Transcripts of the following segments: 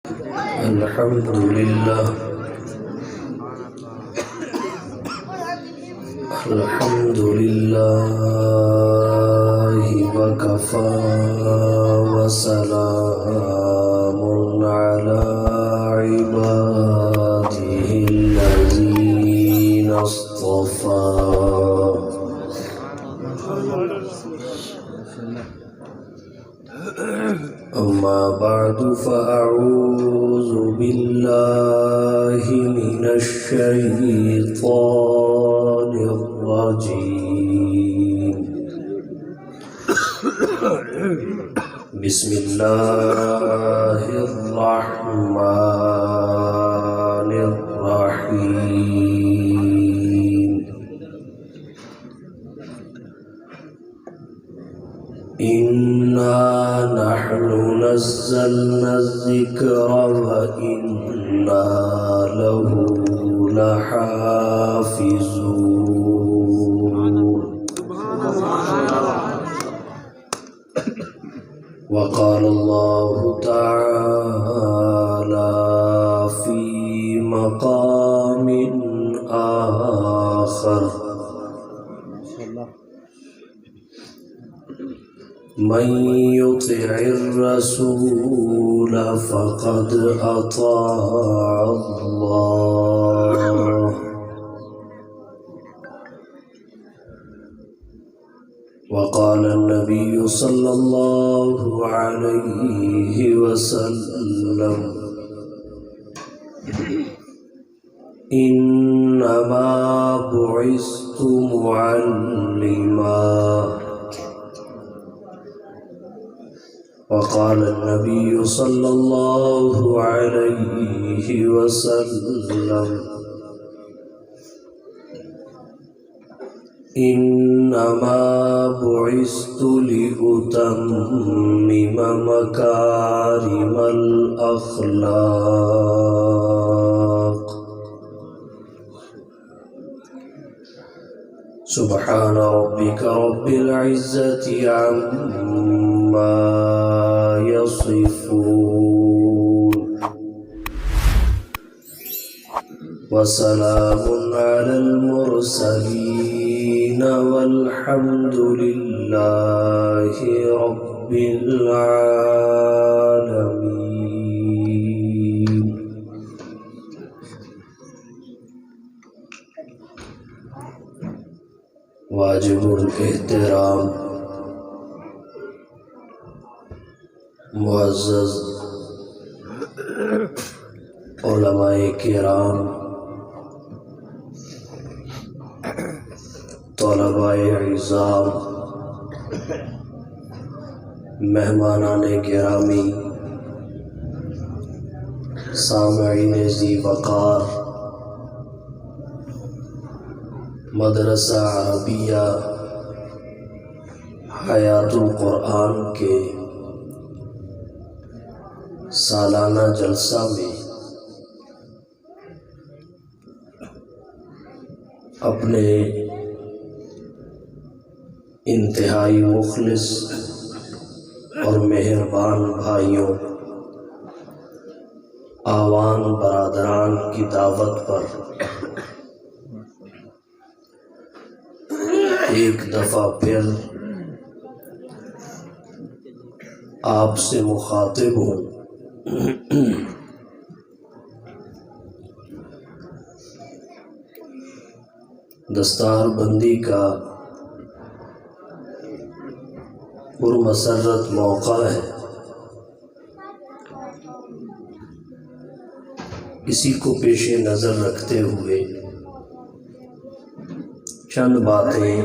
الحمد لله الحمد لله وكفى وسلام على عباده الذين اصطفى أما بعد فأعوذ بالله من الشيطان الرجيم بسم الله الرحمن الرحيم إنا نحن نزلنا الذكر وإنا له لحافظون وقال الله تعالى في مقام آخر من يطع الرسول فقد أطاع الله وقال النبي صلى الله عليه وسلم إنما بعثت معلما وقال النبي صلى الله عليه وسلم إنما بعثت لأتمم مكارم الأخلاق سبحان ربك رب العزة عما يصفون وسلام على المرسلين والحمد لله رب العالمين. واجب الاحترام معزز علماء کرام، طلباء اعزام، مہمانان گرامی، سامعین ذی وقار، مدرسہ عربیہ حیات القرآن کے سالانہ جلسہ میں اپنے انتہائی مخلص اور مہربان بھائیوں، آوان برادران کی دعوت پر ایک دفعہ پھر آپ سے مخاطب ہوں۔ دستار بندی کا پرمسرت موقع ہے، اسی کو پیش نظر رکھتے ہوئے چند باتیں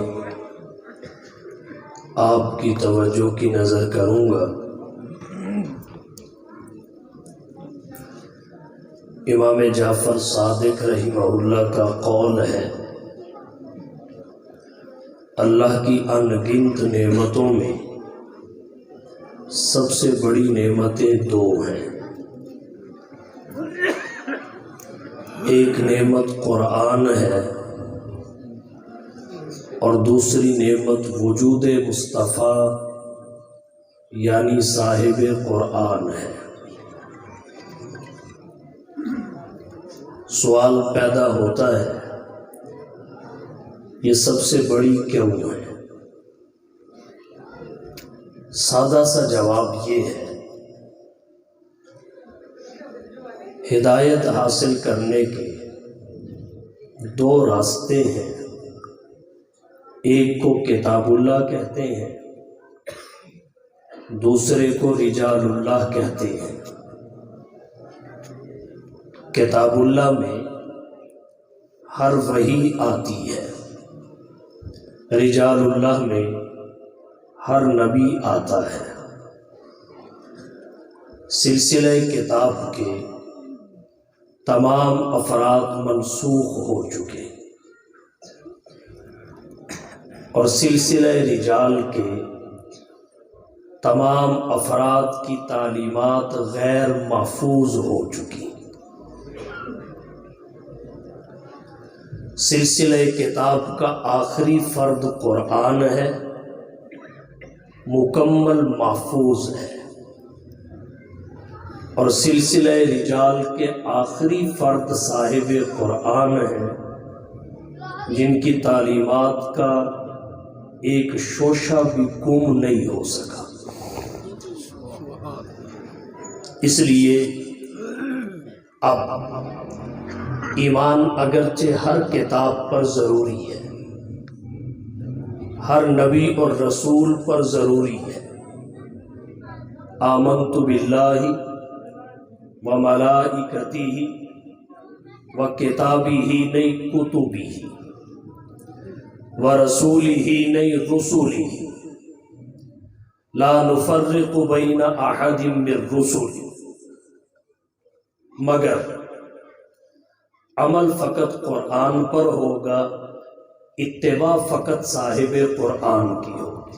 آپ کی توجہ کی نظر کروں گا۔ امام جعفر صادق رحمہ اللہ کا قول ہے، اللہ کی ان گنت نعمتوں میں سب سے بڑی نعمتیں دو ہیں، ایک نعمت قرآن ہے اور دوسری نعمت وجود مصطفیٰ یعنی صاحب قرآن ہے۔ سوال پیدا ہوتا ہے یہ سب سے بڑی کیوں ہے؟ سادہ سا جواب یہ ہے، ہدایت حاصل کرنے کے دو راستے ہیں، ایک کو کتاب اللہ کہتے ہیں، دوسرے کو رجال اللہ کہتے ہیں۔ کتاب اللہ میں ہر وحی آتی ہے، رجال اللہ میں ہر نبی آتا ہے۔ سلسلہ کتاب کے تمام افراد منسوخ ہو چکے اور سلسلہ رجال کے تمام افراد کی تعلیمات غیر محفوظ ہو چکی۔ سلسلہ کتاب کا آخری فرد قرآن ہے، مکمل محفوظ ہے، اور سلسلہ رجال کے آخری فرد صاحب قرآن ہیں، جن کی تعلیمات کا ایک شوشہ بھی گم نہیں ہو سکا۔ اس لیے اب ایمان اگرچہ ہر کتاب پر ضروری ہے، ہر نبی اور رسول پر ضروری ہے، آمنت باللہ وملائکتہ وکتابہ نہیں کتبہ ورسولہ نہیں رسولہ لا نفرق بین احد من رسل، مگر عمل فقط قرآن پر ہوگا، اتباع فقط صاحب قرآن کی ہوگی۔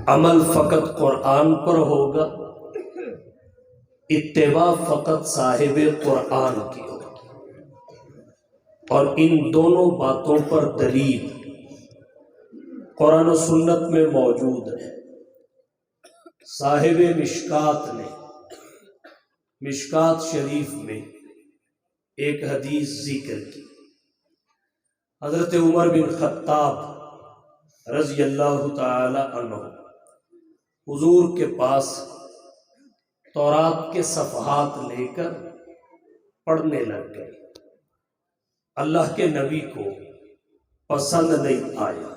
عمل فقط قرآن پر ہوگا، اتباع فقط صاحب قرآن کی ہوگی۔ اور ان دونوں باتوں پر دلیل قرآن و سنت میں موجود ہے۔ صاحب مشکات نے مشکات شریف میں ایک حدیث ذکر کی، حضرت عمر بن خطاب رضی اللہ تعالی عنہ حضور کے پاس تورات کے صفحات لے کر پڑھنے لگ گئے۔ اللہ کے نبی کو پسند نہیں آیا،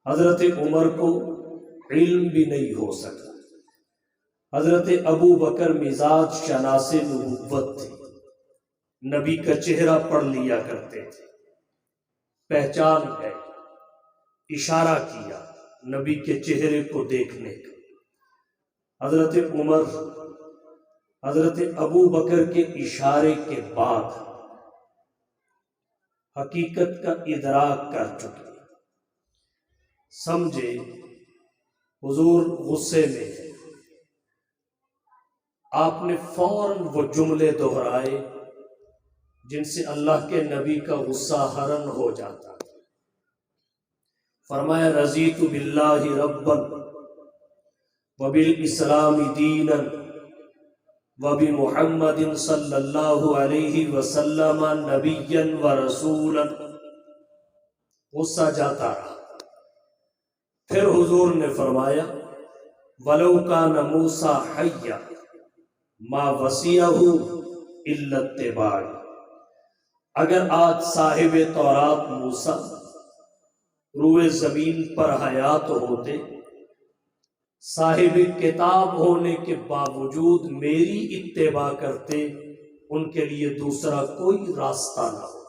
حضرت عمر کو علم بھی نہیں ہو سکا۔ حضرت ابو بکر مزاج شناس نبوت تھے، نبی کا چہرہ پڑھ لیا کرتے تھے، پہچان ہے، اشارہ کیا نبی کے چہرے کو دیکھنے کا۔ حضرت عمر حضرت ابو بکر کے اشارے کے بعد حقیقت کا ادراک کر چکے، سمجھے حضور غصے میں ہے۔ آپ نے فوراً وہ جملے دہرائے جن سے اللہ کے نبی کا غصہ ہرن ہو جاتا۔ فرمایا رضیت باللہ ربا وبالاسلام دینا وبمحمد صلی اللہ علیہ وسلم نبیا ورسولا۔ غصہ جاتا رہا، پھر حضور نے فرمایا وَلَوْ كَانَ مُوسَىٰ حَيًّا مَا وَسِعَهُ إِلَّا اتِّبَاعِي۔ اگر آج صاحب تورات موسیٰ روئے زمین پر حیات ہوتے، صاحب کتاب ہونے کے باوجود میری اتباع کرتے، ان کے لیے دوسرا کوئی راستہ نہ ہو۔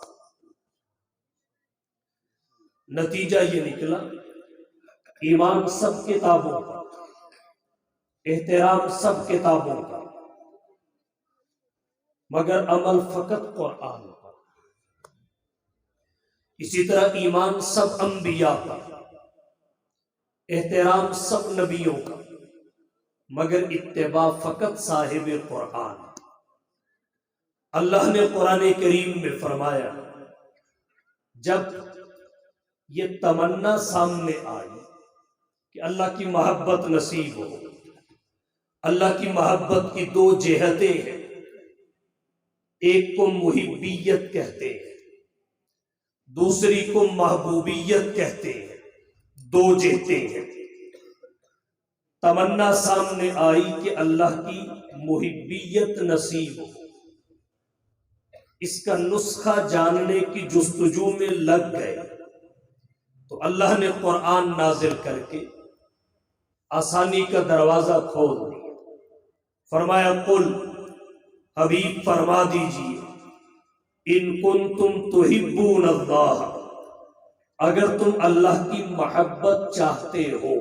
نتیجہ یہ نکلا، ایمان سب کتابوں کا، احترام سب کتابوں کا، مگر عمل فقط قرآن کا۔ اسی طرح ایمان سب انبیاء کا، احترام سب نبیوں کا، مگر اتباع فقط صاحب قرآن۔ اللہ نے قرآن کریم میں فرمایا، جب یہ تمنا سامنے آئی کہ اللہ کی محبت نصیب ہو، اللہ کی محبت کی دو جہتیں ہیں، ایک کو محبیت کہتے ہیں، دوسری کو محبوبیت کہتے ہیں، دو جہتیں ہیں۔ تمنا سامنے آئی کہ اللہ کی محبیت نصیب ہو، اس کا نسخہ جاننے کی جستجو میں لگ گئے تو اللہ نے قرآن نازل کر کے آسانی کا دروازہ کھول دیا۔ فرمایا قل، حبیب فرما دیجئے، ان کنتم تحبون اللہ، اگر تم اللہ کی محبت چاہتے ہو۔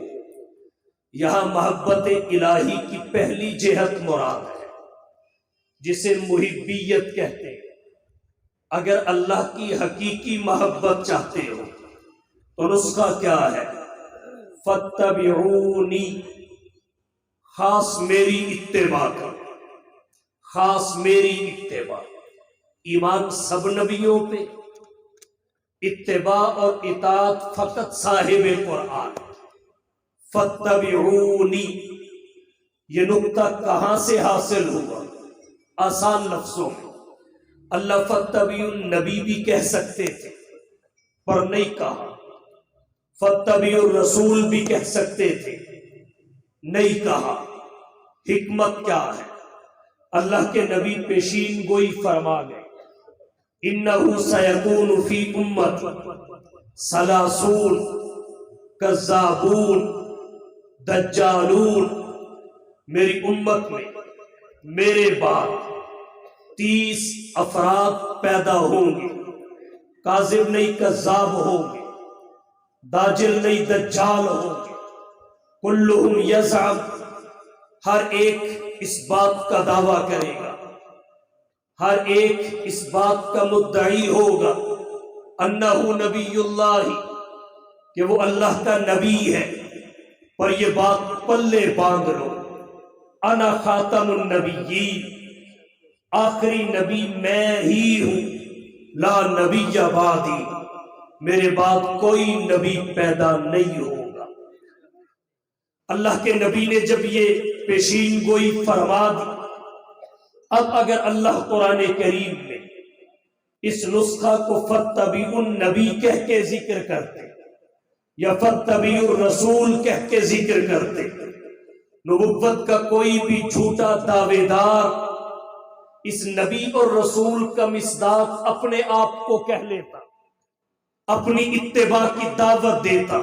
یہاں محبت الہی کی پہلی جہت مراد ہے جسے محبیت کہتے ہیں۔ اگر اللہ کی حقیقی محبت چاہتے ہو تو نسخہ کیا ہے؟ فاتبعونی، خاص میری اتباع کا، خاص میری اتباع۔ ایمان سب نبیوں پہ، اتباع اور اطاعت فقط صاحب قرآن۔ فاتبعونی، یہ نقطہ کہاں سے حاصل ہوا؟ آسان لفظوں میں اللہ فاتبعوا النبی بھی کہہ سکتے تھے پر نہیں کہا، فاتبعوا الرسول بھی کہہ سکتے تھے، نہیں کہا۔ حکمت کیا ہے؟ اللہ کے نبی پیشین گوئی فرما گئے، انہ سیکون فی امت ثلاثون کذابون دجالون، میری امت میں میرے بعد 30 افراد پیدا ہوں گے، کاذب نہیں کذاب ہوں گے، داجل نہیں دجال ہوں گے۔ کلہم یزعم، ہر ایک اس بات کا دعویٰ کرے گا، ہر ایک اس بات کا مدعی ہوگا انہ نبی اللہ، کہ وہ اللہ کا نبی ہے، پر یہ بات پلے باندھ لو، انا خاتم النبیین، آخری نبی میں ہی ہوں، لا نبی بعدی، میرے بعد کوئی نبی پیدا نہیں ہوگا۔ اللہ کے نبی نے جب یہ پیشین گوئی فرما دی، اب اگر اللہ قرآن کریم میں اس نسخہ کو فاتبعوا النبی کہہ کے ذکر کرتے یا فاتبعوا الرسول کہہ کے ذکر کرتے، نبوت کا کوئی بھی جھوٹا دعوے دار اس نبی اور رسول کا مصداق اپنے آپ کو کہہ لیتا، اپنی اتباع کی دعوت دیتا۔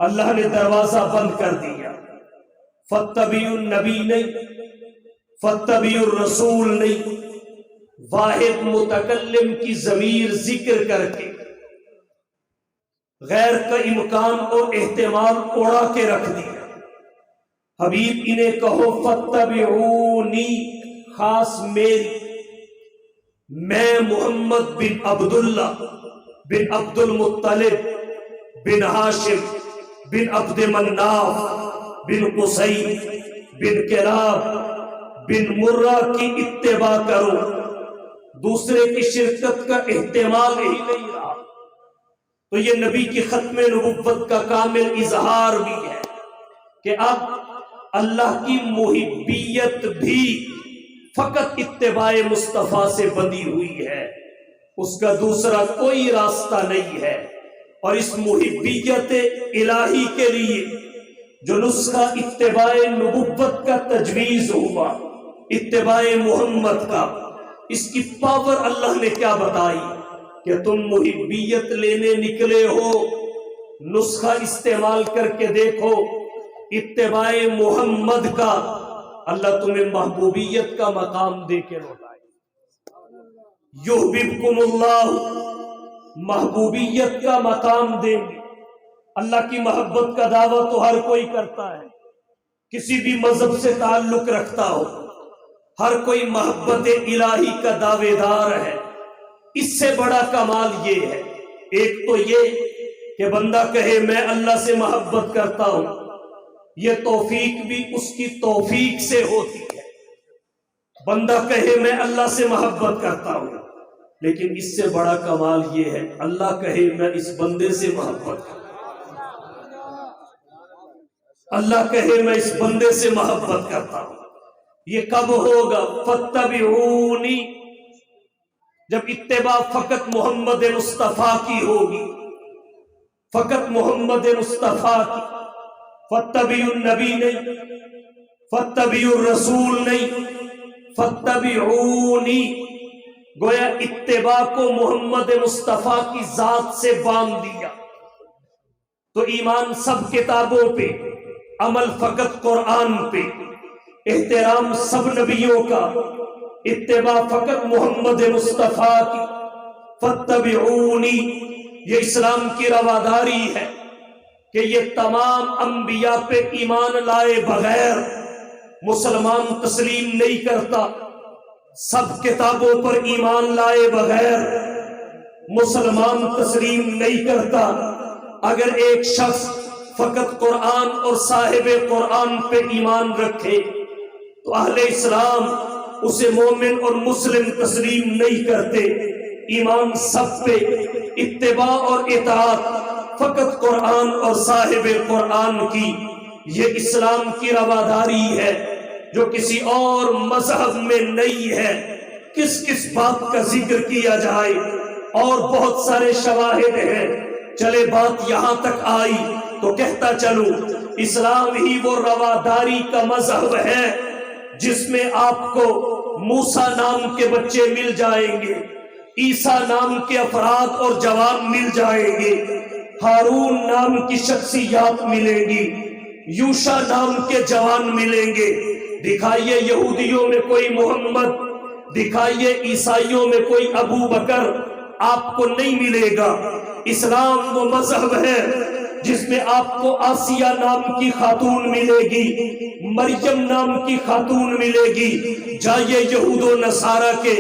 اللہ نے دروازہ بند کر دیا، فاتبعوا النبی نہیں، فاتبعوا الرسول نہیں، واحد متکلم کی ضمیر ذکر کر کے غیر کا امکان اور احتمال اڑا کے رکھ دیا۔ حبیب انہیں کہو فاتبعونی، خاص میری، میں محمد بن عبداللہ بن عبد المطلب بن ہاشم بن عبد مناف بن قصی بن کلاب بن مرہ کی اتباع کرو، دوسرے کی شرکت کا احتمال ہی نہیں رہا۔ تو یہ نبی کی ختم نبوت کا کامل اظہار بھی ہے کہ اب اللہ کی محبیت بھی فقط اتباع مصطفیٰ سے بندھی ہوئی ہے، اس کا دوسرا کوئی راستہ نہیں ہے۔ اور اس محبیت الہی کے لیے جو نسخہ اتباع نبوت کا تجویز ہوا، اتباع محمد کا، اس کی پاور اللہ نے کیا بتائی کہ تم محبیت لینے نکلے ہو، نسخہ استعمال کر کے دیکھو اتباع محمد کا، اللہ تمہیں محبوبیت کا مقام دے کے لوٹائے۔ یحببکم اللہ، محبوبیت کا مقام دیں گے۔ اللہ کی محبت کا دعویٰ تو ہر کوئی کرتا ہے، کسی بھی مذہب سے تعلق رکھتا ہو، ہر کوئی محبت الہی کا دعوے دار ہے۔ اس سے بڑا کمال یہ ہے، ایک تو یہ کہ بندہ کہے میں اللہ سے محبت کرتا ہوں، یہ توفیق بھی اس کی توفیق سے ہوتی ہے۔ بندہ کہے میں اللہ سے محبت کرتا ہوں، لیکن اس سے بڑا کمال یہ ہے اللہ کہے میں اس بندے سے محبت کرتا ہوں، اللہ کہے میں اس بندے سے محبت کرتا ہوں۔ یہ کب ہوگا؟ فاتبعونی، جب اتباع فقط محمد مصطفیٰ کی ہوگی، فقط محمد مصطفیٰ کی، فاتبعوا النبی نہیں، فاتبعوا الرسول نہیں، فاتبعونی، گویا اتباع کو محمد مصطفیٰ کی ذات سے باندھ دیا۔ تو ایمان سب کتابوں پہ، عمل فقط قرآن پہ، احترام سب نبیوں کا، اتباع فقط محمد مصطفیٰ کی، فاتبعونی، یہ اسلام کی رواداری ہے کہ یہ تمام انبیاء پہ ایمان لائے بغیر مسلمان تسلیم نہیں کرتا، سب کتابوں پر ایمان لائے بغیر مسلمان تسلیم نہیں کرتا۔ اگر ایک شخص فقط قرآن اور صاحب قرآن پہ ایمان رکھے تو اہل اسلام اسے مومن اور مسلم تسلیم نہیں کرتے۔ ایمان سب پہ، اتباع اور اطاعت فقط قرآن اور صاحب قرآن کی، یہ اسلام کی رواداری ہے جو کسی اور مذہب میں نہیں ہے۔ کس کس بات کا ذکر کیا جائے، اور بہت سارے شواہد ہیں، چلے بات یہاں تک آئی تو کہتا چلوں، اسلام ہی وہ رواداری کا مذہب ہے جس میں آپ کو موسیٰ نام کے بچے مل جائیں گے، عیسیٰ نام کے افراد اور جوان مل جائیں گے، ہارون نام کی شخصیات ملیں گی، یوشع نام کے جوان ملیں گے۔ دکھائیے یہودیوں میں کوئی محمد، دکھائیے عیسائیوں میں کوئی ابو بکر، آپ کو نہیں ملے گا۔ اسلام وہ مذہب ہے جس میں آپ کو آسیہ نام کی خاتون ملے گی، مریم نام کی خاتون ملے گی۔ جائیے یہود و نصارہ کے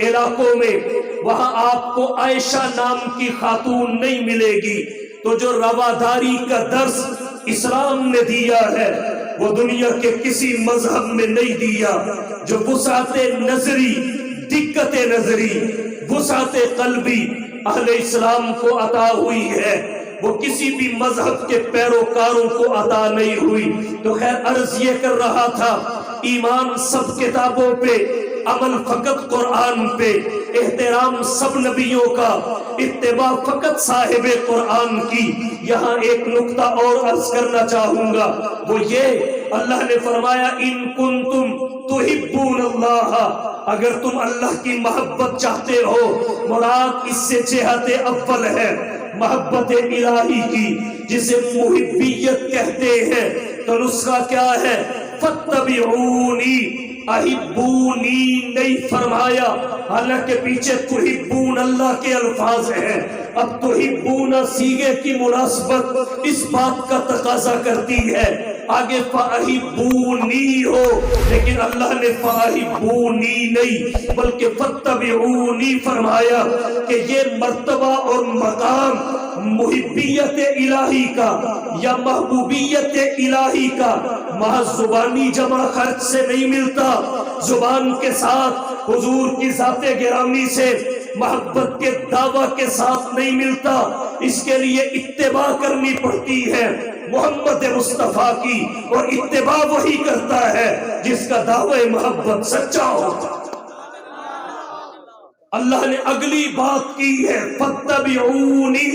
علاقوں میں، وہاں آپ کو عائشہ نام کی خاتون نہیں ملے گی۔ تو جو رواداری کا درس اسلام نے دیا ہے وہ دنیا کے کسی مذہب میں نہیں دیا۔ جو وسعت نظری، دقت نظری، وسعت قلبی اہل اسلام کو عطا ہوئی ہے وہ کسی بھی مذہب کے پیروکاروں کو عطا نہیں ہوئی۔ تو خیر عرض یہ کر رہا تھا، ایمان سب کتابوں پہ، عمل فقط قرآن پہ، احترام سب نبیوں کا، اتباع فقط صاحب قرآن کی۔ یہاں ایک نقطہ اور عرض کرنا چاہوں گا، وہ یہ اللہ نے فرمایا ان کنتم تحبون اللہ، اگر تم اللہ کی محبت چاہتے ہو، مراد اس سے جہت اول ہے محبت الہی کی، جسے محبیت کہتے ہیں۔ تو نسخہ کیا ہے؟ فاتبعونی، احبونی نہیں فرمایا، حالانکہ پیچھے تحبون اللہ کے الفاظ ہیں۔ اب تحبون صیغے کی مناسبت اس بات کا تقاضا کرتی ہے آگے فاحبونی ہو، لیکن اللہ نے فاحبونی نہیں بلکہ فاتبعونی فرمایا کہ یہ مرتبہ اور مقام محبیت الہی کا یا محبوبیت الہی کا محض زبانی جمع خرچ سے نہیں ملتا، زبان کے ساتھ حضور کی ذات گرامی سے محبت کے دعویٰ کے ساتھ نہیں ملتا، اس کے لیے اتباع کرنی پڑتی ہے محمد مصطفیٰ کی، اور اتباع وہی کرتا ہے جس کا دعوی محبت سچا ہوتا۔ اللہ نے اگلی بات کی ہے فاتبعونی،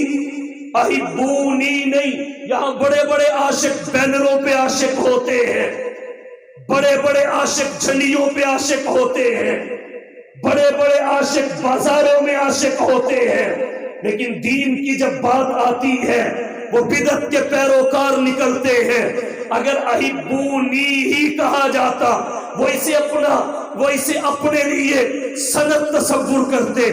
احبونی نہیں۔ یہاں بڑے بڑے عاشق بینروں پہ عاشق ہوتے ہیں، بڑے بڑے عاشق جھنڈیوں پہ عاشق ہوتے ہیں، بڑے بڑے عاشق بازاروں میں عاشق ہوتے ہیں، لیکن دین کی جب بات آتی ہے وہ بدعت کے پیروکار نکلتے ہیں۔ اگر احبونی ہی کہا جاتا وہ اسے اپنے لیے سند تصور کرتے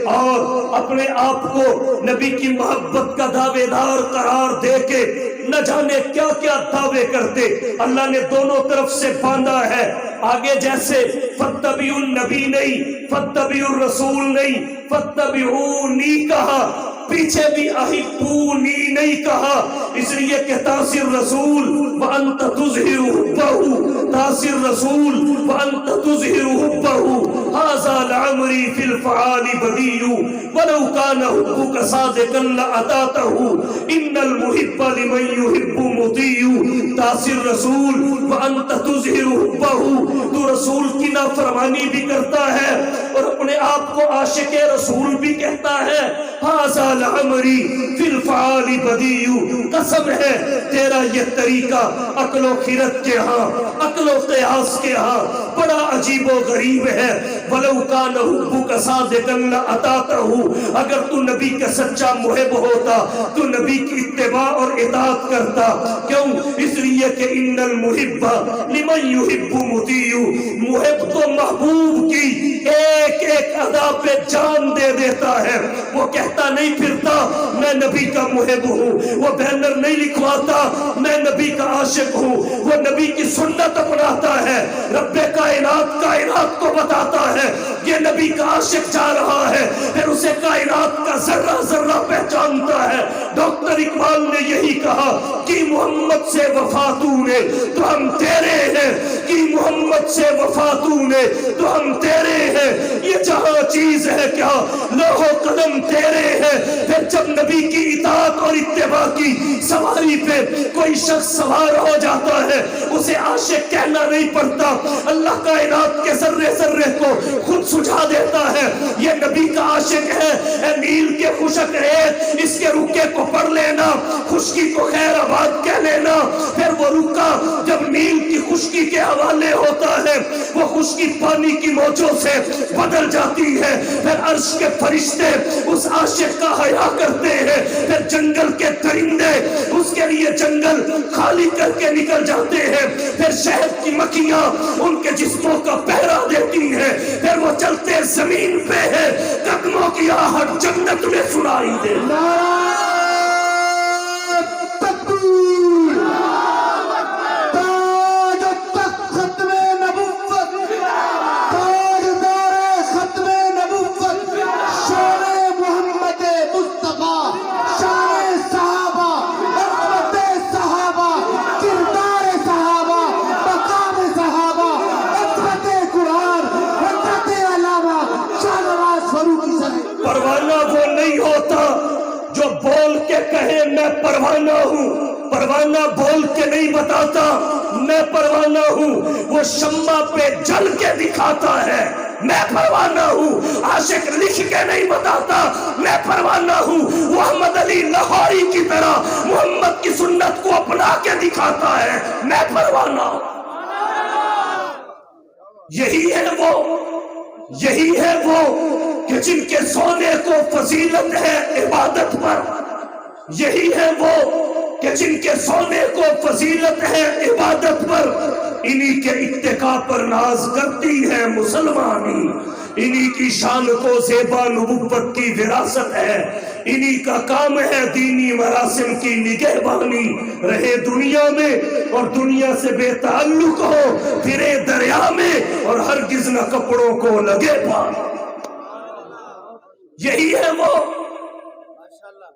اور اپنے آپ کو نبی کی محبت کا دعوے دار قرار دے کے نہ جانے کیا کیا دعوے کرتے۔ اللہ نے دونوں طرف سے باندھا ہے، آگے جیسے فاتبعوا النبی نہیں، فاتبعوا الرسول نہیں، فاتبعونی کہا، پیچھے بھی احبونی نہیں کہا، اس لیے کہ تاثر رسول وانت تظہر حبہ، تاثر رسول وانت تظہر حبہ، ھذا لعمری فی الفعال بدیع ولو کان حبک صادقا لأطعتہ ان المحب لمن يحب مطیع۔ تاثر رسول وانت تظہر حبہ، تو رسول کی نافرمانی بھی کرتا ہے اور اپنے آپ کو عاشق رسول بھی کہتا ہے۔ ھذا لعمری فی الفعال بدیع، قسم ہے تیرا یہ طریقہ عقل و خرد کے ہاں، عقل و قیاس کے ہاں بڑا عجیب و غریب ہے۔ وَلَوْ كَانَ حُبُّكَ صَادِقًا لَأَطَعْتَهُ، اگر تو نبی کا سچا محب ہوتا تو نبی کی اتباع اور اطاعت کرتا۔ کیوں؟ اس لیے کہ ان المحب لمن يحب مطیع، محب تو محبوب کی ایک ایک ادا پہ جان دے دیتا ہے۔ وہ کہتا نہیں پھرتا میں نبی کا محب ہوں، وہ بینر نہیں لکھواتا میں نبی کا عاشق ہوں، وہ نبی کی سنت اپناتا ہے۔ رب کائنات کائنات کو بتاتا ہے یہ نبی کا عاشق جا رہا ہے، پھر اسے کائنات کا ذرہ ذرہ پہچانتا ہے۔ ڈاکٹر اقبال نے یہی کہا کہ محمد سے وفا تو نے تو ہم تیرے ہیں، کہ محمد سے وفا تو نے تو ہم تیرے ہیں، یہ جہاں چیز ہے کیا لوح و قلم تیرے ہیں۔ پھر جب نبی کی اطاعت اور اتباع کی سواری پہ کوئی شخص سوار ہو جاتا ہے اسے عاشق کہنا نہیں پڑتا، اللہ کائنات کے ذرے ذرے کو خود سجھا دیتا ہے یہ نبی کا عاشق ہے۔ اے نیل کے خشک ریت اس کے رکے کو پڑھ لینا، خشکی کو خیر آباد کہہ لینا۔ پھر وہ رکا جب نیل کی خشکی کے حوالے ہوتا ہے وہ خشکی پانی کی موجوں سے بدل جاتی ہے، پھر عرش کے فرشتے اس عاشق کا حیا کرتے ہیں، پھر جنگل کے درندے اس کے لیے جنگل خالی کر کے نکل جاتے ہیں، پھر شہد کی مکھیاں ان کے جسموں کا پہرا دیتی ہیں، پھر وہ چلتے زمین پہ ہیں، قدموں کی آہٹ جنت میں سنائی دے۔ پروانہ وہ نہیں ہوتا جو بول کے کہے میں پروانہ ہوں، پروانہ بول کے نہیں بتاتا میں پروانہ ہوں، وہ شمع پہ جل کے دکھاتا ہے میں پروانہ ہوں۔ عاشق لکھ کے نہیں بتاتا میں پروانہ ہوں، وہ احمد علی لاہوری کی طرح محمد کی سنت کو اپنا کے دکھاتا ہے میں پروانہ ہوں۔ یہی ہے وہ کہ جن کے سونے کو فضیلت ہے عبادت پر، یہی ہے وہ کہ جن کے سونے کو فضیلت ہے عبادت پر، انہی کے اتقاء پر ناز کرتی ہے مسلمانی، انہی کی شان کو زیبا نبوت کی وراثت ہے، انہی کا کام ہے دینی مراسم کی نگہبانی، رہے دنیا میں اور دنیا سے بے تعلق ہو، پھرے دریا میں اور ہرگز نہ کپڑوں کو لگے پانی۔ یہی ہے وہ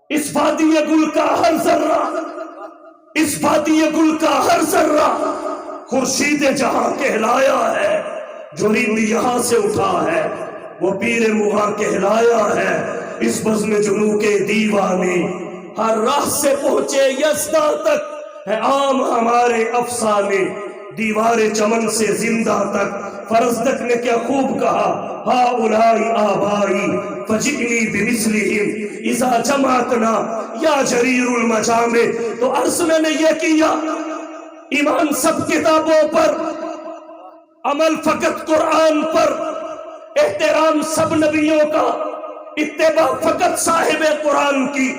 اس وادی گل کا ہر ذرہ، اس وادی گل کا ہر ذرہ خورشید جہاں کہلایا ہے، جو رند یہاں سے اٹھا ہے وہ پیر مغاں کہلایا ہے۔ اس بزم جنوں کے دیوانے ہر راہ سے پہنچے یزداں تک، ہے عام ہمارے افسانے دیوار چمن سے زندہ تک۔ فرزدق نے کیا خوب کہا، ہاؤلائی آبائی فجئنی بمثلہم اذا جمعتنا یا جریر المجامع۔ تو عرض میں نے یہ کیا، ایمان سب کتابوں پر، عمل فقط قرآن پر، احترام سب نبیوں کا، اتباع فقط صاحب قرآن کی۔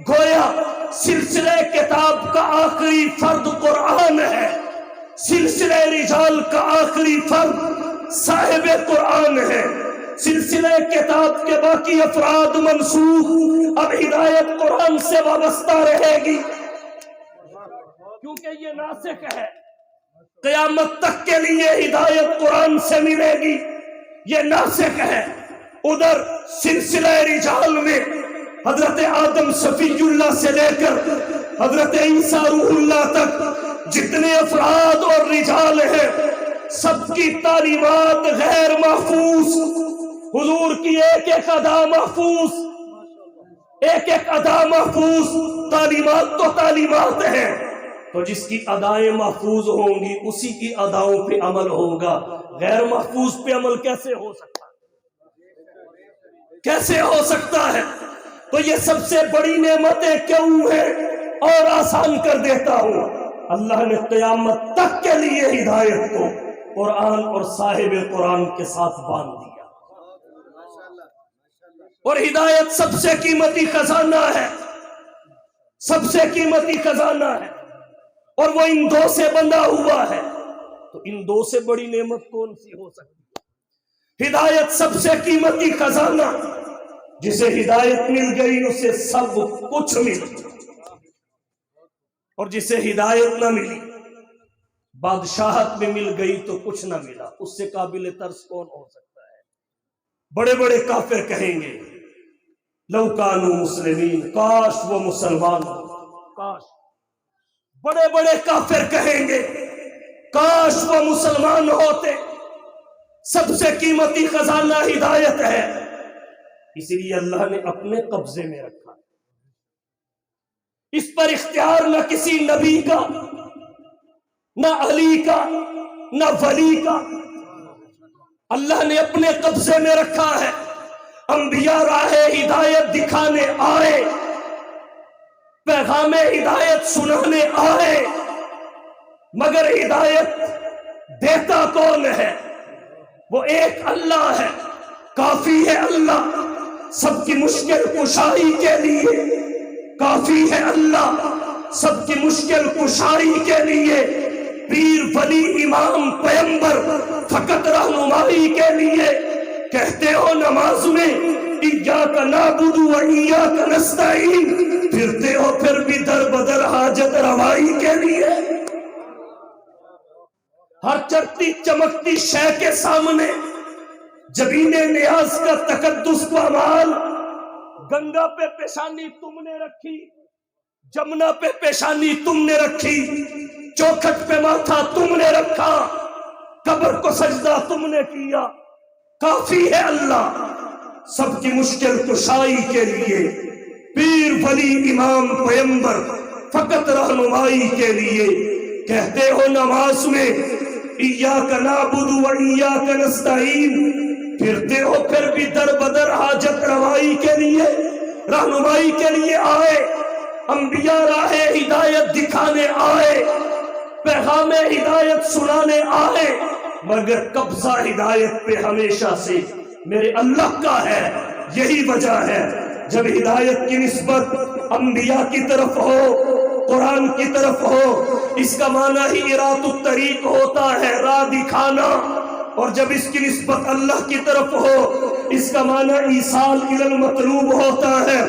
گویا سلسلہ کتاب کا آخری فرد قرآن ہے، سلسلہ رجال کا آخری فرد صاحب قرآن ہے، سلسلہ کتاب کے باقی افراد منسوخ، اب ہدایت قرآن سے وابستہ رہے گی کیونکہ یہ ناسخ ہے، قیامت تک کے لیے ہدایت قرآن سے ملے گی، یہ ناسخ ہے۔ ادھر سلسلہ رجال میں حضرت آدم صفی اللہ سے لے کر حضرت عیسیٰ روح اللہ تک جتنے افراد اور رجال ہیں سب کی تعلیمات غیر محفوظ، حضور کی ایک ایک ادا محفوظ، ایک ایک ادا محفوظ، تعلیمات تو تعلیمات ہیں، تو جس کی ادائیں محفوظ ہوں گی اسی کی اداؤں پہ عمل ہوگا، غیر محفوظ پہ عمل کیسے ہو سکتا؟ کیسے ہو سکتا ہے؟ تو یہ سب سے بڑی نعمتیں کیوں ہیں اور آسان کر دیتا ہوں۔ اللہ نے قیامت تک کے لیے ہدایت کو قرآن اور صاحب قرآن کے ساتھ باندھ دیا، اور ہدایت سب سے قیمتی خزانہ ہے، سب سے قیمتی خزانہ ہے، اور وہ ان دو سے بندھا ہوا ہے۔ تو ان دو سے بڑی نعمت کون سی ہو سکتی ہے؟ ہدایت سب سے قیمتی خزانہ، جسے ہدایت مل گئی اسے سب کچھ مل، اور جسے ہدایت نہ ملی، بادشاہت میں مل گئی تو کچھ نہ ملا، اس سے قابل ترس کون ہو سکتا ہے؟ بڑے بڑے کافر کہیں گے لو کانوا مسلمین، کاش وہ مسلمان ہو، کاش۔ بڑے بڑے کافر کہیں گے کاش وہ مسلمان ہوتے۔ سب سے قیمتی خزانہ ہدایت ہے، اس لیے اللہ نے اپنے قبضے میں رکھا، اس پر اختیار نہ کسی نبی کا، نہ علی کا، نہ ولی کا، اللہ نے اپنے قبضے میں رکھا ہے۔ انبیاء راہ ہدایت دکھانے آئے، پیغام ہدایت سنانے آئے، مگر ہدایت دیتا کون ہے؟ وہ ایک اللہ ہے، کافی ہے اللہ سب کی مشکل کشائی کے لیے، کافی ہے اللہ سب کی مشکل کشائی کے لیے، پیر ولی امام پیغمبر فقط رہنمائی کے لیے۔ کہتے ہو نماز میں ایاک نعبد و ایاک نستعین، پھرتے ہو پھر بھی در بدر حاجت روائی کے لیے۔ ہر چڑھتی چمکتی شے کے سامنے جبین نیاز کا تقدس کا مال، گنگا پہ پیشانی تم نے رکھی، جمنا پہ پیشانی تم نے رکھی، چوکھٹ پہ ماتھا تم نے رکھا، قبر کو سجدہ تم نے کیا۔ کافی ہے اللہ سب کی مشکل کشائی کے لیے، پیر ولی امام پیغمبر فقط رہنمائی کے لیے۔ کہتے ہو نماز میں ایاک نعبد و ایاک نستعین، پھرتے ہو پھر بھی در بدر حاجت روائی کے لیے، رہنمائی کے لیے آئے، انبیاء راہ ہدایت دکھانے آئے، پیغام ہدایت سنانے آئے، مگر قبضہ ہدایت پہ ہمیشہ سے میرے اللہ کا ہے۔ یہی وجہ ہے جب ہدایت کی نسبت انبیاء کی طرف ہو، قرآن کی طرف ہو، اس کا معنی ہی ارات الطریق ہوتا ہے، راہ دکھانا، اور جب اس کی نسبت اللہ کی طرف ہو اس کا معنی ایصال الی المطلوب ہوتا ہے،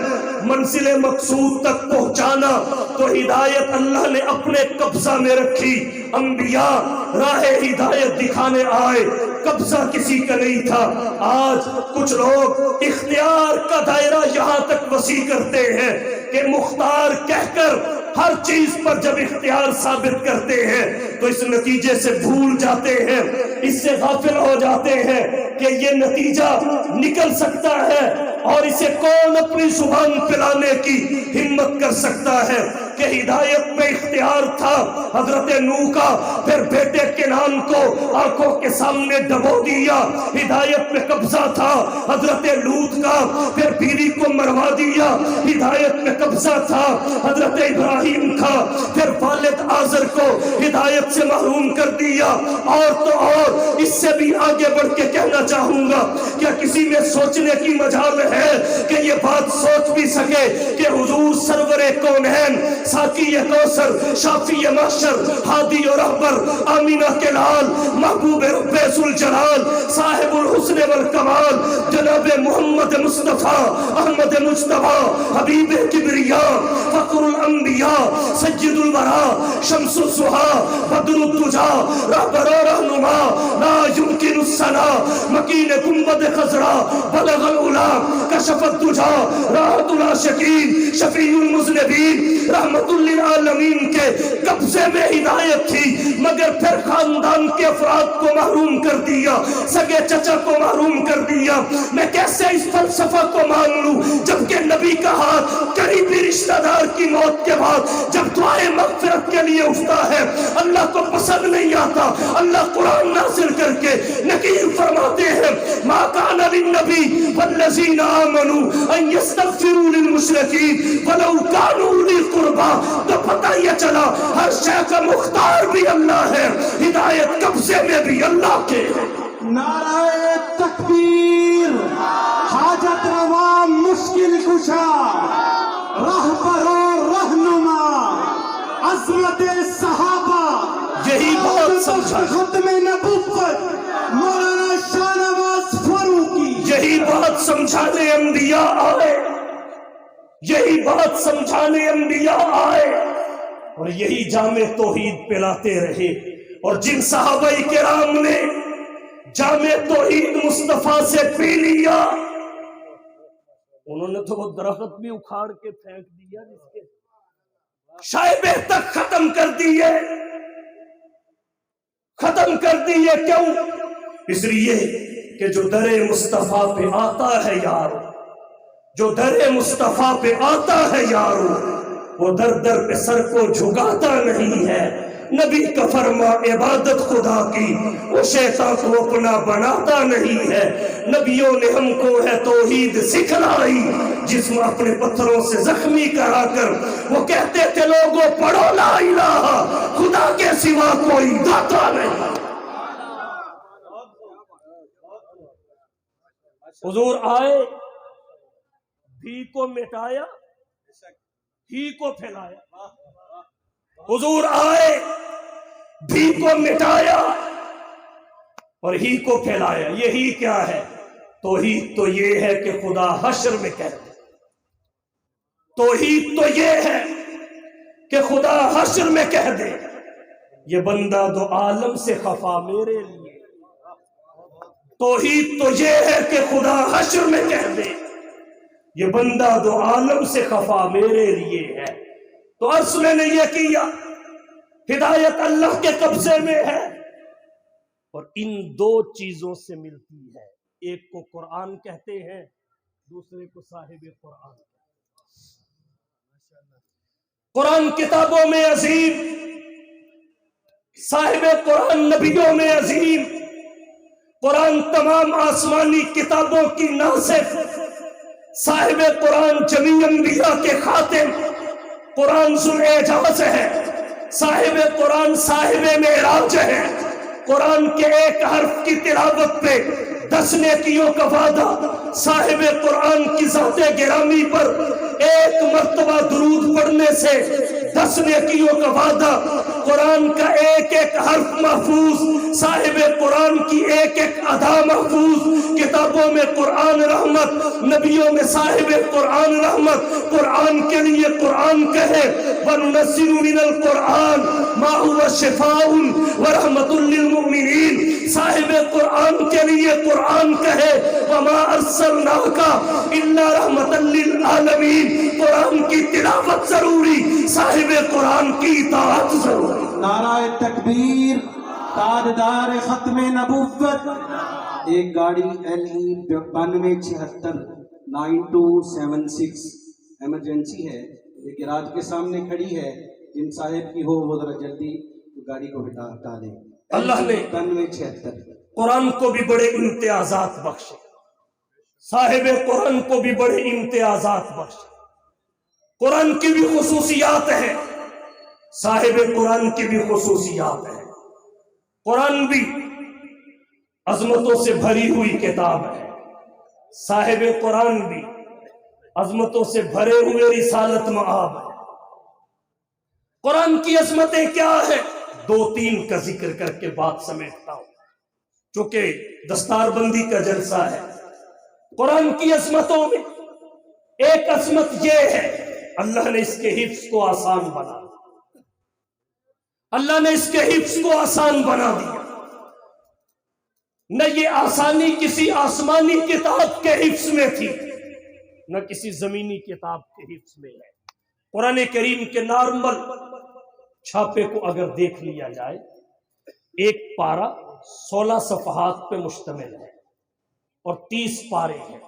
منزل مقصود تک پہنچانا۔ تو ہدایت اللہ نے اپنے قبضہ میں رکھی، انبیاء راہ ہدایت دکھانے آئے، قبضہ کسی کا نہیں تھا۔ آج کچھ لوگ اختیار کا دائرہ یہاں تک وسیع کرتے ہیں کہ مختار کہہ کر ہر چیز پر جب اختیار ثابت کرتے ہیں تو اس نتیجے سے بھول جاتے ہیں، اس سے غافل ہو جاتے ہیں کہ یہ نتیجہ نکل سکتا ہے، اور اسے کون اپنی زبان پلانے کی ہمت کر سکتا ہے کہ ہدایت میں اختیار تھا حضرت نوح کا، پھر بیٹے کنعان کو آنکھوں کے سامنے ڈبو دیا، ہدایت میں قبضہ تھا حضرت لوط کا، پھر بیوی کو مروا دیا، ہدایت میں قبضہ تھا حضرت ابراہیم کا، پھر والد آزر کو ہدایت سے محروم کر دیا۔ اور تو اور اس سے بھی آگے بڑھ کے کہنا چاہوں گا، کیا کسی میں سوچنے کی مجال ہے کہ یہ بات سوچ بھی سکے کہ حضور سرور کونین، ساقی کوثر، شافی محشر، ہادی اور رہبر، آمینہ کے لال، محبوب رب ذوالجلال، صاحب الحسن والکمال، جناب محمد مصطفیٰ احمد مجتبیٰ، حبیب کبریاء، فخر الانبیاء، سید الورا، شمس الضحیٰ، بدر الدجا، رہبر و رہنما، لا یمکن الثنا، مکین گنبد خضرا، بلغ العلا، کشف الدجا، راحت العاشقین، شفیع المذنبین، رحمت للعالمین کے قبضے میں ہدایت تھی، مگر پھر خاندان کے افراد کو محروم کر دیا، سگے چچا کو محروم کر دیا۔ میں کیسے اس فلسفہ کو مان لوں جبکہ نبی کا ہاتھ قریبی رشتہ دار کی موت کے بعد جب دعائے مغفرت کے لیے اٹھتا ہے اللہ کو پسند نہیں آتا، اللہ قرآن نازل کر کے نکیر فرماتے ہیں، ما کان للنبي والذين آمنوا ان يستغفروا للمشركين ولو كانوا اولی قربا. تو پتہ یہ چلا ہر شے کا مختار بھی اللہ ہے، ہدایت قبضے میں بھی اللہ کے ہے. نعرہ تکبیر، حاجت روا مشکل کشا، رہبر و رہنما، عظمت صحابہ، یہی بات سمجھا، ختم نبوت مولانا شاہ نواز فاروقی. یہی بات سمجھانے انبیاء آئے، یہی بات سمجھانے انبیاء آئے اور یہی جامع توحید پلاتے رہے. اور جن صحابہ کرام نے جامع توحید مصطفیٰ سے پی لیا، انہوں نے تو وہ درخت بھی اکھاڑ کے پھینک دیا، جس کے شائبے تک ختم کر دیے، ختم کر دیے. کیوں؟ اس لیے کہ جو در مصطفیٰ پہ آتا ہے یارو، جو در مصطفیٰ پہ آتا ہے یارو، وہ در در پہ سر کو جھکاتا نہیں ہے. نبی کا فرما عبادت خدا کی، وہ شیطان کو اپنا بناتا نہیں ہے. نبیوں نے ہم کو ہے توحید سکھلائی، جس میں اپنے پتھروں سے زخمی کرا کر وہ کہتے تھے لوگوں پڑھو لا الہ، خدا کے سوا کوئی داتا نہیں. حضور آئے، بھی کو مٹایا، ہی کو پھیلایا. حضور آئے، بھی کو مٹایا اور ہی کو پھیلایا. یہی کیا ہے؟ توحید تو یہ ہے کہ خدا حشر میں کہہ دے. توحید تو یہ ہے کہ خدا حشر میں کہہ دے یہ بندہ دو عالم سے خفا میرے لیے. توحید تو یہ ہے کہ خدا حشر میں کہہ دے یہ بندہ دو عالم سے خفا میرے لیے ہے. تو عرض میں نے یہ کیا، ہدایت اللہ کے قبضے میں ہے اور ان دو چیزوں سے ملتی ہے. ایک کو قرآن کہتے ہیں، دوسرے کو صاحب قرآن. قرآن کتابوں میں عظیم، صاحب قرآن نبیوں میں عظیم. قرآن تمام آسمانی کتابوں کی ناصف، صاحب قرآن جمیع انبیاء کے خاتم. قرآن ذو الاعجاز ہے، صاحب قرآن صاحب معراج ہے. قرآن کے ایک حرف کی تلاوت پہ 10 نیکیوں کا وعدہ. صاحب قرآن کی ذات گرامی پر ایک مرتبہ درود پڑھنے سے 10 نیکیوں کا وعدہ. قرآن کا ایک ایک حرف محفوظ، صاحب قرآن کی ایک ایک ادا محفوظ. کتابوں میں قرآن رحمت، نبیوں میں صاحب قرآن رحمت. قرآن کے لیے قرآن کہے وَنُنَزِّلُ مِنَ الْقُرْآنِ مَا هُوَ شِفَاءٌ وَرَحْمَةٌ لِّلْمُؤْمِنِينَ. صاحب قرآن کے لیے قرآن کہے وَمَا أَرْسَلْنَاكَ إِلَّا رَحْمَةً لِّلْعَالَمِينَ. قرآن کی تلاوت ضروری، صاحب قرآن کی اطاعت ضروری. نعرہ تکبیر، تاجدار ختم نبوت. ایک گاڑی LE 9276 9276 ایمرجنسی ہے، یہ گراج کے سامنے کھڑی ہے. جن صاحب کی ہو وہ ذرا جلدی گاڑی کو ہٹا دیں. اللہ نے 9276 قرآن کو بھی بڑے امتیازات بخشے، صاحب قرآن کو بھی بڑے امتیازات بخشے. قرآن کی بھی خصوصیات ہیں، صاحب قرآن کی بھی خصوصیات ہیں. قرآن بھی عظمتوں سے بھری ہوئی کتاب ہے، صاحب قرآن بھی عظمتوں سے بھرے ہوئے رسالت مآب ہے. قرآن کی عظمتیں کیا ہیں؟ 2-3 کا ذکر کر کے بات سمیٹتا ہوں، چونکہ دستار بندی کا جلسہ ہے. قرآن کی عظمتوں میں ایک عظمت یہ ہے، اللہ نے اس کے حفظ کو آسان بنا دیا. اللہ نے اس کے حفظ کو آسان بنا دیا. نہ یہ آسانی کسی آسمانی کتاب کے حفظ میں تھی، نہ کسی زمینی کتاب کے حفظ میں ہے. قرآن کریم کے نارمل چھاپے کو اگر دیکھ لیا جائے، ایک پارہ 16 صفحات پہ مشتمل ہے اور 30 پارے ہیں.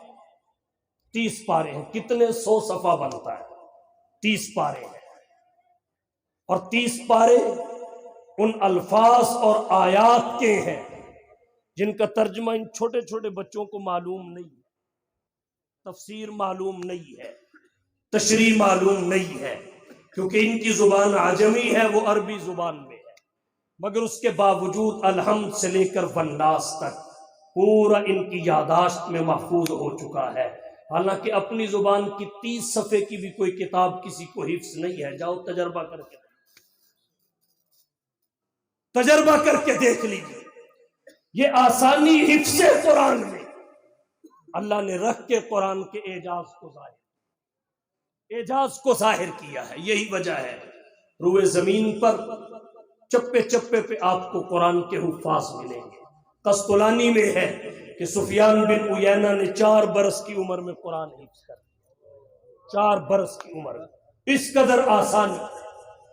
30 پارے ہیں، کتنے 100 صفحہ بنتا ہے؟ 30 پارے ہیں. اور 30 پارے ان الفاظ اور آیات کے ہیں جن کا ترجمہ ان چھوٹے چھوٹے بچوں کو معلوم نہیں ہے، تفسیر معلوم نہیں ہے، تشریح معلوم نہیں ہے، کیونکہ ان کی زبان عجمی ہے، وہ عربی زبان میں ہے، مگر اس کے باوجود الحمد سے لے کر والناس تک پورا ان کی یادداشت میں محفوظ ہو چکا ہے۔ حالانکہ اپنی زبان کی 30 صفحے کی بھی کوئی کتاب کسی کو حفظ نہیں ہے، جاؤ تجربہ کر کے دیکھ لیجیے۔ یہ آسانی حفظ قرآن میں اللہ نے رکھ کے قرآن کے اعجاز کو ظاہر کیا ہے، یہی وجہ ہے روئے زمین پر چپے چپے پہ آپ کو قرآن کے حفاظ ملیں گے۔ قسطلانی میں ہے کہ سفیان بن عیینہ نے 4 برس کی عمر میں قرآن حفظ کر دیا، 4 برس کی عمر میں، اس قدر آسانی،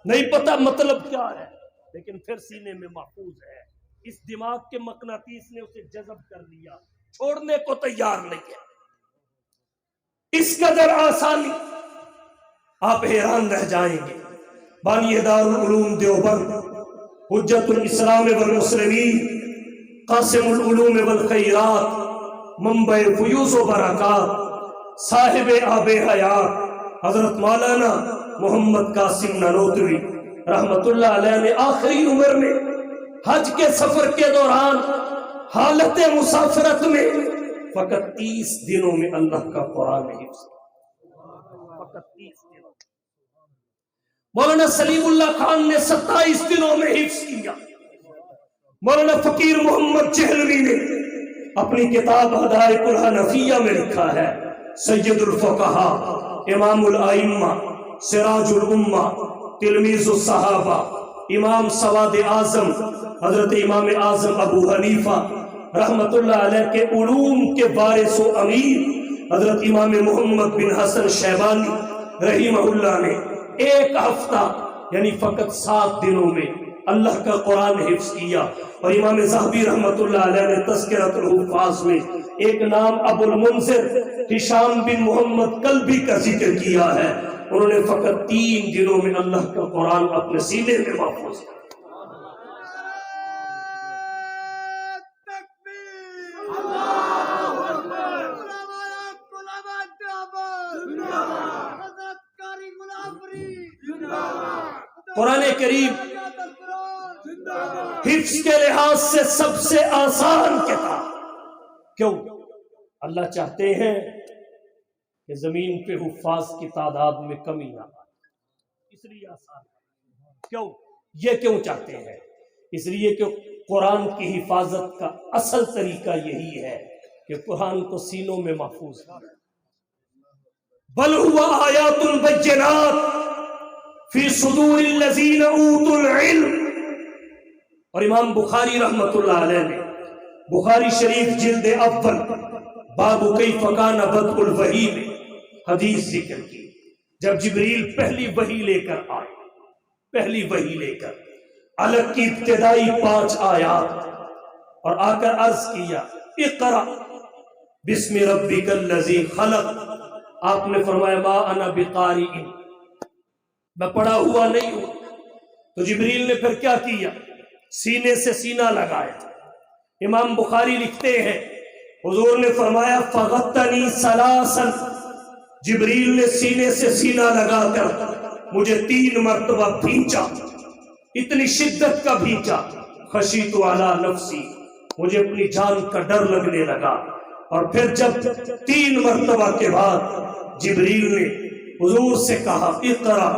نہیں پتہ مطلب کیا ہے لیکن پھر سینے میں محفوظ ہے۔ اس دماغ کے مقناطیس نے اسے جذب کر لیا، چھوڑنے کو تیار نہیں ہے، اس قدر آسانی، آپ حیران رہ جائیں گے۔ بانی دارالعلوم دیوبند، حجت الاسلام والمسلمین، قاسم العلوم والخیرات، منبع فیوز و برکات، صاحب آب حیات حضرت مولانا محمد قاسم نانوتوی رحمت اللہ علیہ نے آخری عمر میں حج کے سفر کے دوران حالت مسافرت میں فقط 30 دنوں میں اللہ کا قرآن حفظ کیا، فقط 30 دنوں۔ مولانا سلیم اللہ خان نے 27 دنوں میں حفظ کیا۔ مولانا فقیر محمد چہلوی نے اپنی کتاب حدائق الحنفیہ میں لکھا ہے، سید الفقہا، امام الائمہ، سراج الامہ، تلمیذ الصحابہ، امام سواد اعظم حضرت امام اعظم ابو حنیفہ رحمت اللہ علیہ کے علوم کے وارث و امیر حضرت امام محمد بن حسن شیبانی رحمہ اللہ نے 1 ہفتہ یعنی فقط 7 دنوں میں اللہ کا قرآن حفظ کیا۔ اور امام ذہبی رحمت اللہ علیہ نے تذکرۃ الحفاظ میں ایک نام ابو المنذر ہشام بن محمد کلبی کا ذکر کیا ہے، انہوں نے فقط 3 دنوں میں اللہ کا قرآن اپنے سینے میں محفوظ کیا۔ قرآن کریم حفظ کے لحاظ سے سب سے آسان کتاب، کیوں؟ اللہ چاہتے ہیں کہ زمین پہ حفاظ کی تعداد میں کمی نہ آئے، اس لیے آسان ہے۔ کیوں؟ یہ کیوں چاہتے ہیں؟ اس لیے کہ قرآن کی حفاظت کا اصل طریقہ یہی ہے کہ قرآن کو سینوں میں محفوظ کریں۔ بل هو آیات بینات فی صدور الذین اوتوا العلم۔ اور امام بخاری رحمت اللہ علیہ نے بخاری شریف جلد اول باب کیف کان بدء الوحی میں حدیث ذکر کی، جب جبریل پہلی وحی لے کر آئے، پہلی وحی لے کر علق کی ابتدائی 5 آیات، اور آ کر عرض کیا اقرأ بسم ربک الذی خلق، آپ نے فرمایا ما انا بقارئ، میں پڑھا ہوا نہیں ہوں۔ تو جبریل نے پھر کیا کیا؟ سینے سے سینہ لگایا۔ امام بخاری لکھتے ہیں حضور نے فرمایا فغطنی ثلاثا، جبریل نے سینے سے سینہ لگا کر مجھے 3 مرتبہ بھینچا، اتنی شدت کا بھینچا، خشیت علی نفسی، مجھے اپنی جان کا ڈر لگنے لگا۔ اور پھر جب 3 مرتبہ کے بعد جبریل نے حضور سے کہا اقرأ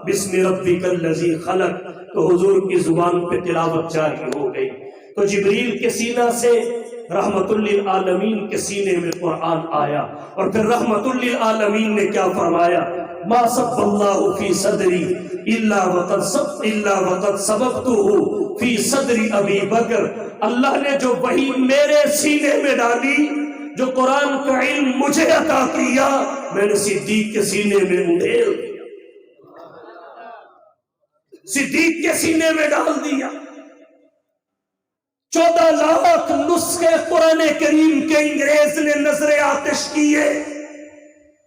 بسم ربک الذی خلق، تو حضور کی زبان پہ تلاوت جاری ہو گئی۔ تو جبریل کے سینہ سے رحمت للعالمین کے سینے میں قرآن آیا، اور پھر رحمت للعالمین نے کیا فرمایا؟ ما صب اللہ فی صدری الا وقد سبقتہ فی صدر ابی بکر، اللہ نے جو وحی میرے سینے میں ڈالی، جو قرآن کا علم مجھے عطا کیا، میں نے صدیق کے سینے میں اندھیل دیا، صدیق کے سینے میں ڈال دیا۔ 14 لاکھ نسخے قرآن کریم کے انگریز نے نظر آتش کیے،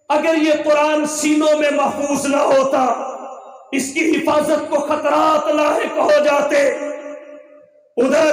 اگر یہ قرآن سینوں میں محفوظ نہ ہوتا، اس کی حفاظت کو خطرات لاحق ہو جاتے۔ ادھر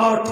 8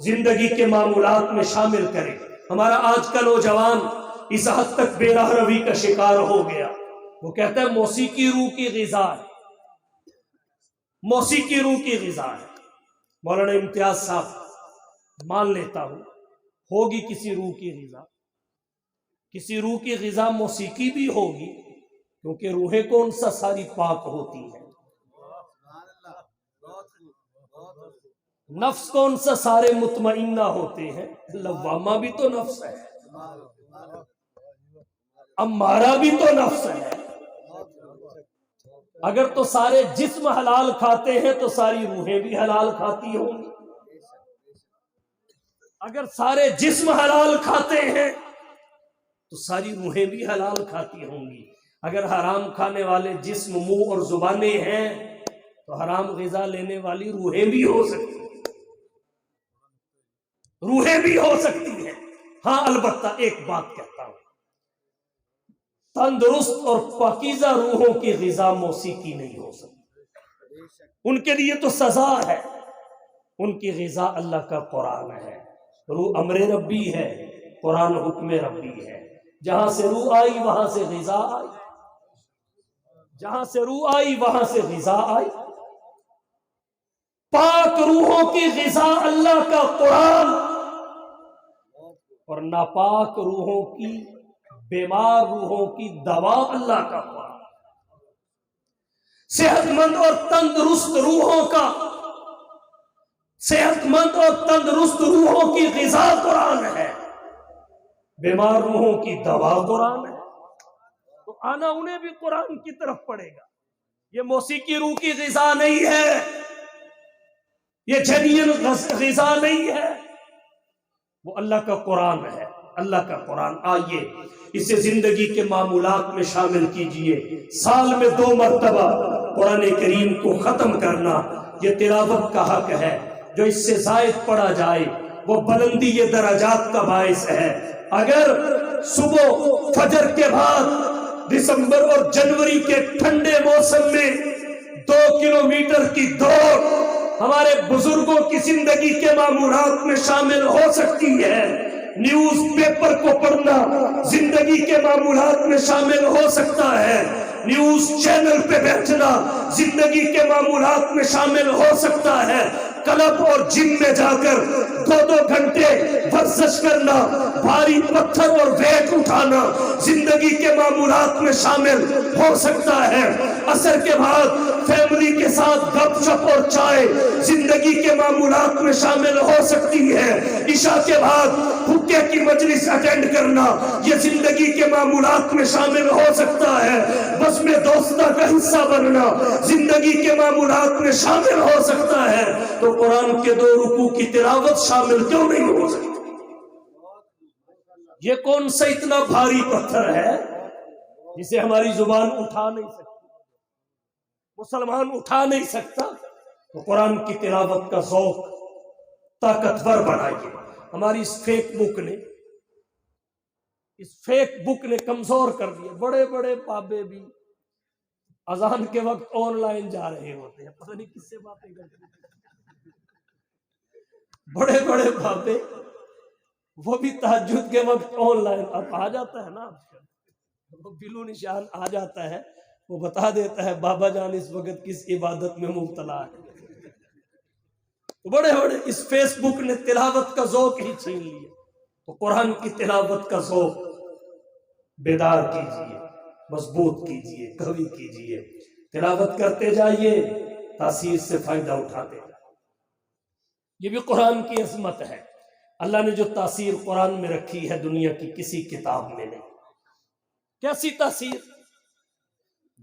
زندگی کے معمولات میں شامل کرے. ہمارا آج کا نوجوان اس حد تک بے راہ روی کا شکار ہو گیا، وہ کہتا ہے موسیقی روح کی غذا ہے، موسیقی روح کی غذا ہے. مولانا امتیاز صاحب مان لیتا ہوں ہوگی کسی روح کی غذا، کسی روح کی غذا موسیقی بھی ہوگی، کیونکہ روحیں کون سا ساری پاک ہوتی ہیں، نفس کون سا سارے مطمئنہ ہوتے ہیں، لوامہ بھی تو نفس ہے، امارہ بھی تو نفس ہے. اگر تو سارے جسم حلال کھاتے ہیں تو ساری روحیں بھی حلال کھاتی ہوں گی. اگر سارے جسم حلال کھاتے ہیں تو ساری روحیں بھی حلال کھاتی ہوں گی. اگر حرام کھانے والے جسم، منہ اور زبانیں ہیں تو حرام غذا لینے والی روحیں بھی ہو سکتی ہیں، روحیں بھی ہو سکتی ہیں. ہاں البتہ ایک بات کہتا ہوں، تندرست اور پاکیزہ روحوں کی غذا موسیقی نہیں ہو سکتی. ان کے لیے تو سزا ہے، ان کی غذا اللہ کا قرآن ہے. روح امر ربی ہے، قرآن حکم ربی ہے. جہاں سے روح آئی وہاں سے غذا آئی، جہاں سے روح آئی وہاں سے غذا آئی. پاک روحوں کی غذا اللہ کا قرآن، اور ناپاک روحوں کی، بیمار روحوں کی دوا اللہ کا قرآن. صحت مند اور تندرست روحوں کا، صحت مند اور تندرست روحوں کی غذا قرآن ہے، بیمار روحوں کی دوا قرآن ہے. تو آنا انہیں بھی قرآن کی طرف پڑے گا. یہ موسیقی روح کی غذا نہیں ہے، یہ جنین غذا نہیں ہے، وہ اللہ کا قرآن ہے، اللہ کا قرآن. آئیے اسے زندگی کے معمولات میں شامل کیجئے. سال میں 2 مرتبہ قرآن کریم کو ختم کرنا یہ تلاوت کا حق ہے. جو اس سے زائد پڑھا جائے وہ بلندی یہ درجات کا باعث ہے. اگر صبح فجر کے بعد دسمبر اور جنوری کے ٹھنڈے موسم میں 2 کلومیٹر کی دوڑ ہمارے بزرگوں کی زندگی کے معمولات میں شامل ہو سکتی ہے، نیوز پیپر کو پڑھنا زندگی کے معمولات میں شامل ہو سکتا ہے، نیوز چینل پہ بیٹھنا زندگی کے معمولات میں شامل ہو سکتا ہے، کلب اور جم میں جا کر 2 گھنٹے ورزش کرنا، بھاری پتھر اور ویٹ اٹھانا زندگی کے معمولات میں شامل ہو سکتا ہے. عصر کے بعد فیملی کے ساتھ گپ شپ اور چائے زندگی کے معمولات میں شامل ہو سکتی ہے. عشاء کے بعد حقے کی مجلس اٹینڈ کرنا یہ زندگی کے معمولات میں شامل ہو سکتا ہے. بس میں دوستہ کا حصہ بننا زندگی کے معمولات میں شامل ہو سکتا ہے. تو قرآن کے 2 رکوع کی تلاوت شامل کیوں نہیں ہو سکتی؟ یہ کون سا اتنا بھاری پتھر ہے جسے ہماری زبان اٹھا نہیں سکتی، مسلمان اٹھا نہیں سکتا؟ تو قرآن کی تلاوت کا ذوق طاقتور بنائیے. ہماری اس فیک بک نے کمزور کر دیا. بڑے بڑے بابے بھی اذان کے وقت آن لائن جا رہے ہوتے ہیں، پتہ نہیں کس سے باتیں کرتے ہیں. بڑے بڑے بابے وہ بھی تہجد کے وقت آن لائن. اب آ جاتا ہے نا، وہ بلو نشان آ جاتا ہے، وہ بتا دیتا ہے بابا جان اس وقت کس عبادت میں مبتلا ہے. بڑے بڑے اس فیس بک نے تلاوت کا ذوق ہی چھین لیا. تو قرآن کی تلاوت کا ذوق بیدار کیجئے، مضبوط کیجئے، قوی کیجئے. تلاوت کرتے جائیے، تاثیر سے فائدہ اٹھاتے جائیے. یہ بھی قرآن کی عظمت ہے. اللہ نے جو تاثیر قرآن میں رکھی ہے دنیا کی کسی کتاب میں نہیں. کیسی تاثیر؟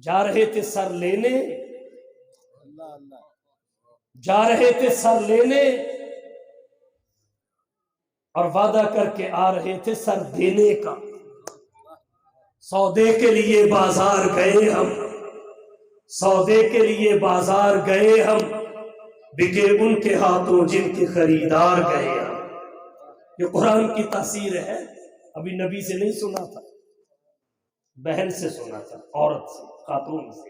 جا رہے تھے سر لینے، جا رہے تھے سر لینے اور وعدہ کر کے آ رہے تھے سر دینے کا. سودے کے لیے بازار گئے ہم، سودے کے لیے بازار گئے ہم، بکے ان کے ہاتھوں جن کے خریدار گئے ہم. یہ قرآن کی تاثیر ہے. ابھی نبی سے نہیں سنا تھا، بہن سے سنا تھا، عورت سے، خاتون سے.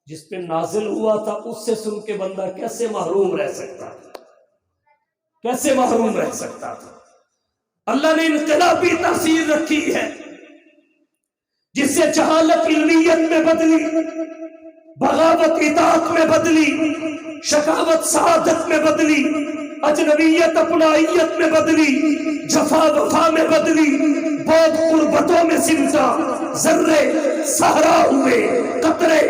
جس پہ نازل ہوا تھا اس سے سن کے بندہ کیسے محروم رہ سکتا ہے؟ کیسے محروم رہ سکتا تھا؟ اللہ نے انقلابی تاثیر رکھی ہے جس سے جہالت علمیت میں بدلی، بغاوت اطاعت میں بدلی، شقاوت سعادت میں بدلی، اجنبیت اپنائیت میں بدلی، جفا وفا میں بدلی، بود قربتوں میں سمٹا، ذرے صحرا ہوئے، قطرے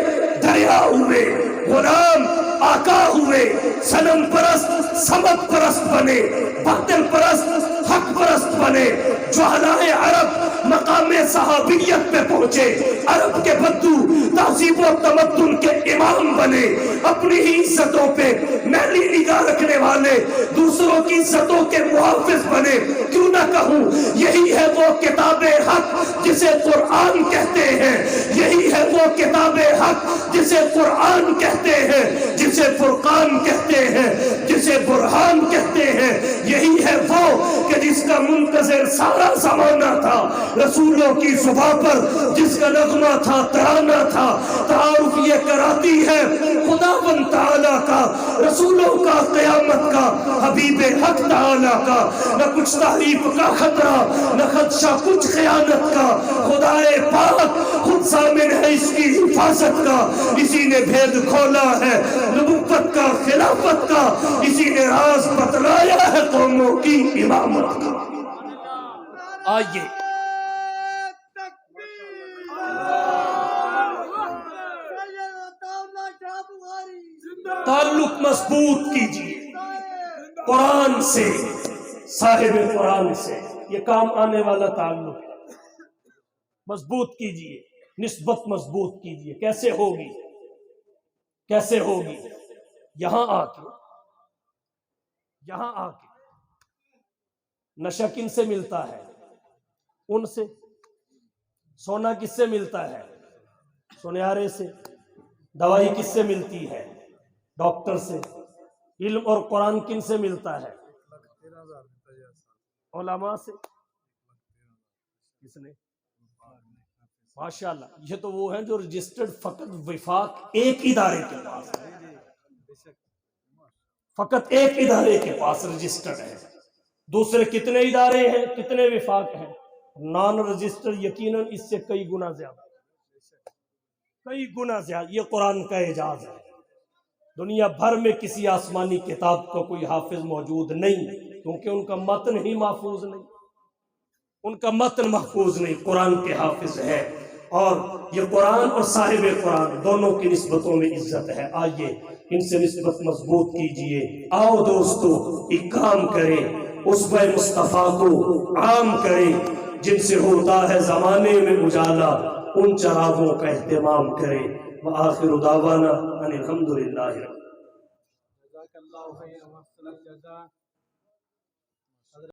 دریا ہوئے، غلام آقا ہوئے، صنم پرست صمد پرست بنے، باطل پرست حق پرست بنے، جہلائے عرب مقام صحابیت پہ پہنچے، عرب کے بدو تہذیب و تمدن کے امام بنے، اپنی ہی عزتوں پہ میلی نگاہ رکھنے والے دوسروں کی عزتوں کے محافظ بنے۔ کیوں نہ کہوں یہی ہے وہ کتاب حق جسے قرآن کہتے ہیں، یہی ہے وہ کتاب حق جسے قرآن کہتے ہیں، جسے فرقان کہتے ہیں، جسے برہان کہتے ہیں، یہی ہے وہ کہ جس کا منتظر سارا زمانہ تھا، رسولوں کی زبان پر جس کا نغمہ تھا، ترانہ تھا، تعارف یہ کراتی ہے خداوند تعالیٰ کا، رسولوں کا، قیامت کا، حبیب حق تعالیٰ کا، نہ کچھ تعریف کا خطرہ، نہ خدشہ کچھ خیانت کا، خدائے پاک خود ضامن ہے اس کی حفاظت کا، اسی نے بھید کھولا ہے نبوت کا، خلافت کا، اسی نے راز بتلایا ہے قوموں کی امامت کا۔ آئیے تعلق مضبوط کیجئے قرآن سے، صاحب قرآن سے، یہ کام آنے والا تعلق ہے، مضبوط کیجئے، نسبت مضبوط کیجئے۔ کیسے ہوگی؟ کیسے ہوگی؟ یہاں آ کے نشہ کن سے ملتا ہے؟ ان سے۔ سونا کس سے ملتا ہے؟ سنیارے سے۔ دوائی کس سے ملتی ہے؟ ڈاکٹر سے۔ علم اور قرآن کن سے ملتا ہے؟ علماء سے۔ کس نے؟ ماشاءاللہ، یہ تو وہ ہیں جو رجسٹرڈ فقط وفاق ایک ادارے کے پاس ہے، فقط ایک ادارے کے پاس رجسٹرڈ ہے۔ دوسرے کتنے ادارے ہیں، کتنے وفاق ہیں؟ نان رجسٹرڈ یقیناً اس سے کئی گنا زیادہ، کئی گنا زیادہ۔ یہ قرآن کا اعجاز ہے۔ دنیا بھر میں کسی آسمانی کتاب کا کوئی حافظ موجود نہیں، کیونکہ ان کا متن ہی محفوظ نہیں، ان کا متن محفوظ نہیں، قرآن کے حافظ ہے۔ اور یہ قرآن اور صاحب قرآن دونوں کی نسبتوں میں عزت ہے۔ آئیے ان سے نسبت مضبوط کیجئے۔ آؤ دوستو ایک کام کریں، اسوہ مصطفیٰ کو عام کریں، جن سے ہوتا ہے زمانے میں اجالا، ان چراغوں کا اہتمام کریں۔ وآخر دعوانا ان الحمدللہ۔